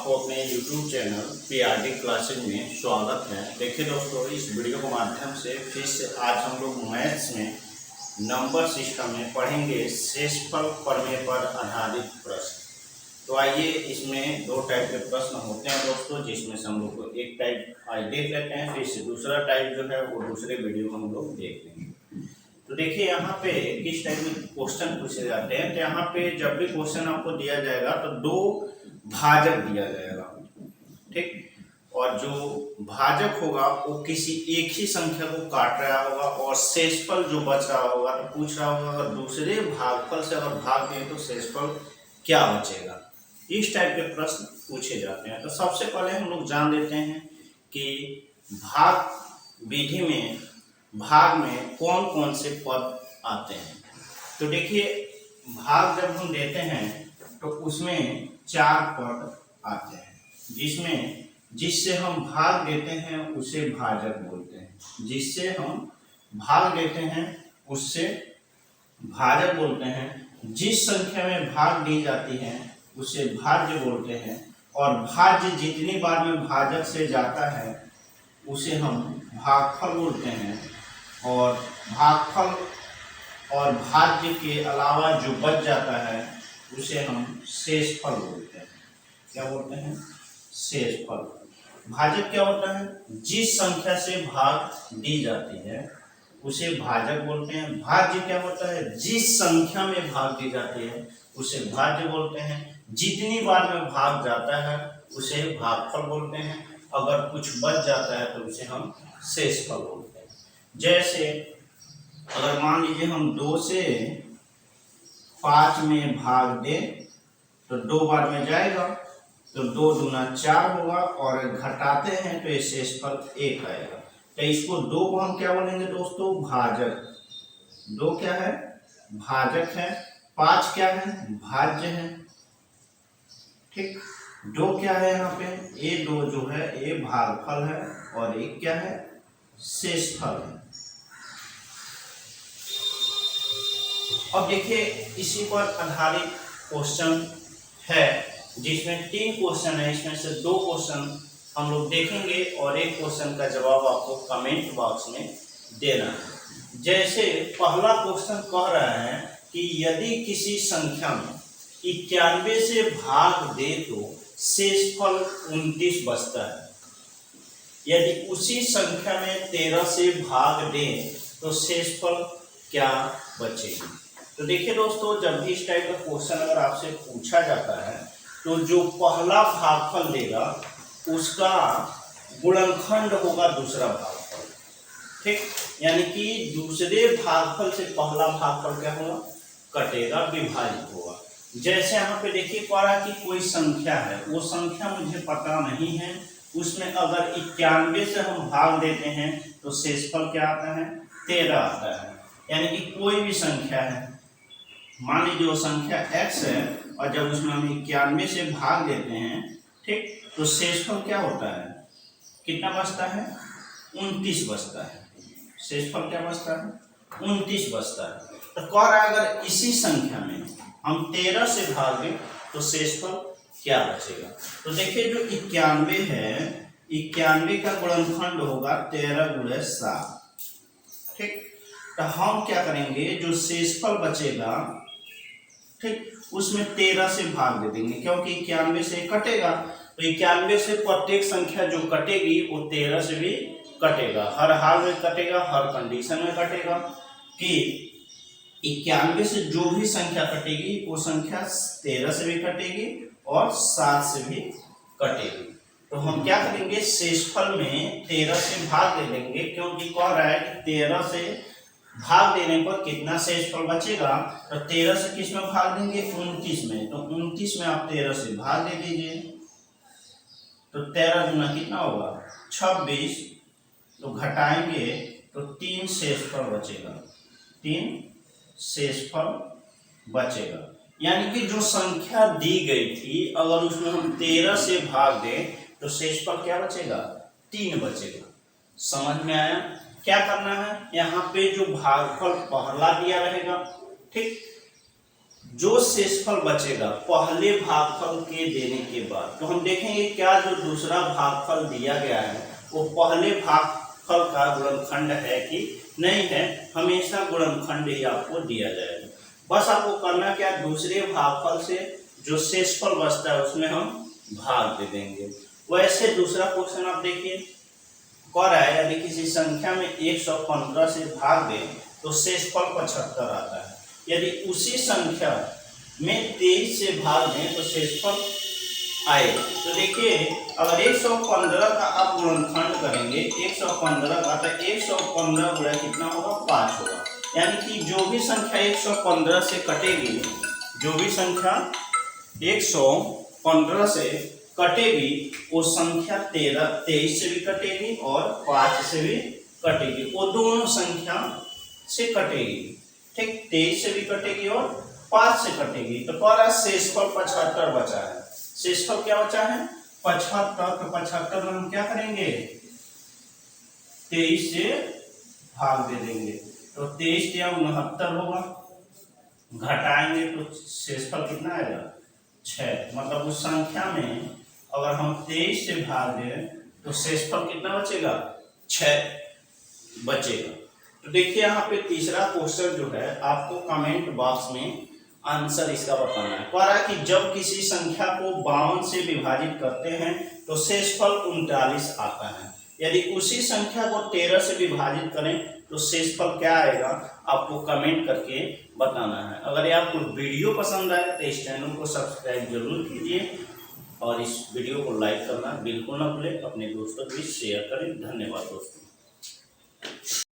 आपको अपने YouTube channel PRD classes में स्वागत है। देखिए दोस्तों, इस वीडियो के माध्यम से फिर से आज हम लोग मैथ्स में नंबर सिस्टम में पढ़ेंगे शेषफल प्रमेय पर आधारित प्रश्न। तो आइए, इसमें दो टाइप के प्रश्न होते हैं दोस्तों, जिसमें से हम लोग को एक टाइप आज देख लेते हैं, फिर से दूसरा टाइप जो है वो दूसरे वीडियो में हम लोग देख लेंगे। तो देखिए यहाँ पे किस टाइप में क्वेश्चन पूछे जाते हैं। तो यहाँ पे जब भी क्वेश्चन आपको दिया जाएगा तो दो भाजक दिया जाएगा, ठीक, और जो भाजक होगा वो किसी एक ही संख्या को काट रहा होगा और शेषफल जो बच रहा होगा तो पूछ रहा होगा अगर दूसरे भागफल से अगर भाग दें तो शेषफल क्या बचेगा। इस टाइप के प्रश्न पूछे जाते हैं। तो सबसे पहले हम लोग जान लेते हैं कि भाग विधि में भाग में कौन कौन से पद आते हैं। तो देखिए, भाग जब हम देते हैं तो उसमें चार पद आते हैं, जिससे हम भाग देते हैं उसे भाजक बोलते हैं। जिससे हम भाग देते हैं उससे भाजक बोलते हैं। जिस संख्या में भाग दी जाती है उसे भाज्य बोलते हैं। और भाज्य जितनी बार में भाजक से जाता है उसे हम भागफल बोलते हैं। और भागफल और भाज्य के अलावा जो बच जाता है उसे हम शेषफल बोलते हैं। क्या बोलते हैं? शेषफल। भाजक क्या होता है? जिस संख्या से भाग दी जाती है उसे भाजक बोलते हैं। भाज्य क्या होता है? जिस संख्या में भाग दी जाती है उसे भाज्य बोलते हैं। जितनी बार में भाग जाता है उसे भागफल बोलते हैं। अगर कुछ बच जाता है तो उसे हम शेषफल बोलते हैं। जैसे अगर मान लीजिए हम 2 से 5 में भाग दें तो 2 बार में जाएगा, तो 2 दूना 4 होगा और घटाते हैं तो ये शेषफल 1 आएगा। तो इसको 2 को हम क्या बोलेंगे दोस्तों? भाजक। 2 क्या है? भाजक है। 5 क्या है? भाज्य है। ठीक, 2 क्या है यहाँ पे? ये 2 जो है ये भागफल है और 1 क्या है? शेषफल है। अब देखिए, इसी पर आधारित क्वेश्चन है जिसमें 3 क्वेश्चन है। इसमें से 2 क्वेश्चन हम लोग देखेंगे और एक क्वेश्चन का जवाब आपको कमेंट बॉक्स में देना है। जैसे पहला क्वेश्चन कह रहा है कि यदि किसी संख्या में 91 से भाग दे तो शेषफल 29 बचता है। यदि उसी संख्या में 13 से भाग दें तो शेषफल क्या बचेगा। तो देखिए दोस्तों, जब भी इस टाइप का क्वेश्चन अगर आपसे पूछा जाता है तो जो पहला भागफल देगा उसका गुणनखंड होगा दूसरा भागफल। ठीक, यानी कि दूसरे भागफल से पहला भागफल क्या होगा? कटेगा, विभाजित होगा। जैसे यहाँ पे देखिए कह रहा कि कोई संख्या है, वो संख्या मुझे पता नहीं है, उसमें अगर 91 से हम भाग देते हैं तो शेषफल क्या आता है? 13 आता है। यानी कि कोई भी संख्या है, मान लीजिए वो संख्या x है और जब उसमें हम 91 से भाग देते हैं, ठीक, तो शेषफल क्या होता है? कितना बचता है? 29 बचता है। शेषफल क्या बचता है? 29 बचता है। तो कह रहा है अगर इसी संख्या में हम 13 से भाग दें तो शेषफल क्या बचेगा। तो देखिए, जो 91 है, 91 का गुणनखंड होगा 13 गुणे 7। ठीक, तो हम क्या करेंगे, जो शेषफल बचेगा, ठीक, उसमें 13 से भाग दे देंगे, क्योंकि 91 से कटेगा। तो 91 से प्रत्येक संख्या जो कटेगी वो 13 से भी कटेगा। हर हाल में कटेगा, हर कंडीशन में कटेगा। कि 91 से जो भी संख्या कटेगी वो संख्या 13 से भी कटेगी और 7 से भी कटेगी। तो हम क्या करेंगे, शेषफल में 13 से भाग दे देंगे, क्योंकि कह रहा है कि 13 से भाग देने पर कितना शेषफल बचेगा। तो 13 से किस में भाग देंगे? 29 में। तो 29 में आप 13 से भाग दे दीजिए, तो 13 दूना कितना होगा? 26। तो घटाएंगे तो 3 शेषफल बचेगा। 3 शेषफल बचेगा। यानी कि जो संख्या दी गई थी अगर उसमें हम 13 से भाग दें तो शेषफल क्या बचेगा? 3 बचेगा। समझ में आया? क्या करना है, यहाँ पे जो भागफल पहला दिया रहेगा, ठीक, जो शेषफल बचेगा पहले भागफल के देने के बाद, तो हम देखेंगे क्या जो दूसरा भागफल दिया गया है वो पहले भागफल का गुणनखंड है कि नहीं है। हमेशा गुणनखंड ही आपको दिया जाएगा। बस आपको करना क्या, दूसरे भागफल से जो शेषफल बचता है उसमें हम भाग दे देंगे। वैसे दूसरा क्वेश्चन आप देखिए कह रहा है यदि किसी संख्या में 115 से भाग दें तो शेषफल 75 आता है। यदि उसी संख्या में 23 से भाग दें तो शेषफल आएगा। तो देखिए अगर 115 का आप गुणनखंड करेंगे 115 का, तो 115 गुणा कितना होगा 5 होगा। यानी कि जो भी संख्या 115 से कटेगी, जो भी संख्या 115 से कटेगी वो संख्या 23 से भी कटेगी और 5 से भी कटेगी। वो दोनों संख्या से कटेगी, ठीक, 23 से भी कटेगी और 5 से कटेगी। तो पूरा शेषफल 75 बचा है। शेषफल क्या बचा है 75। तो 75 में हम क्या करेंगे 23 से भाग दे देंगे। तो 23 या 69 होगा, घटाएंगे तो शेषफल कितना आएगा 6। मतलब उस संख्या में अगर हम 23 से भाग दें तो शेषफल कितना बचेगा 6 बचेगा। तो देखिए यहाँ पे तीसरा क्वेश्चन जो है आपको कमेंट बॉक्स में आंसर इसका बताना है। कह रहा है कि जब किसी संख्या को 52 से विभाजित करते हैं तो शेषफल 39 आता है। यदि उसी संख्या को 13 से विभाजित करें तो शेषफल क्या आएगा, आपको कमेंट करके बताना है। अगर ये आपको वीडियो पसंद आए तो इस चैनल को सब्सक्राइब जरूर कीजिए और इस वीडियो को लाइक करना बिल्कुल ना भूलें। अपने दोस्तों के बीच शेयर करें। धन्यवाद दोस्तों।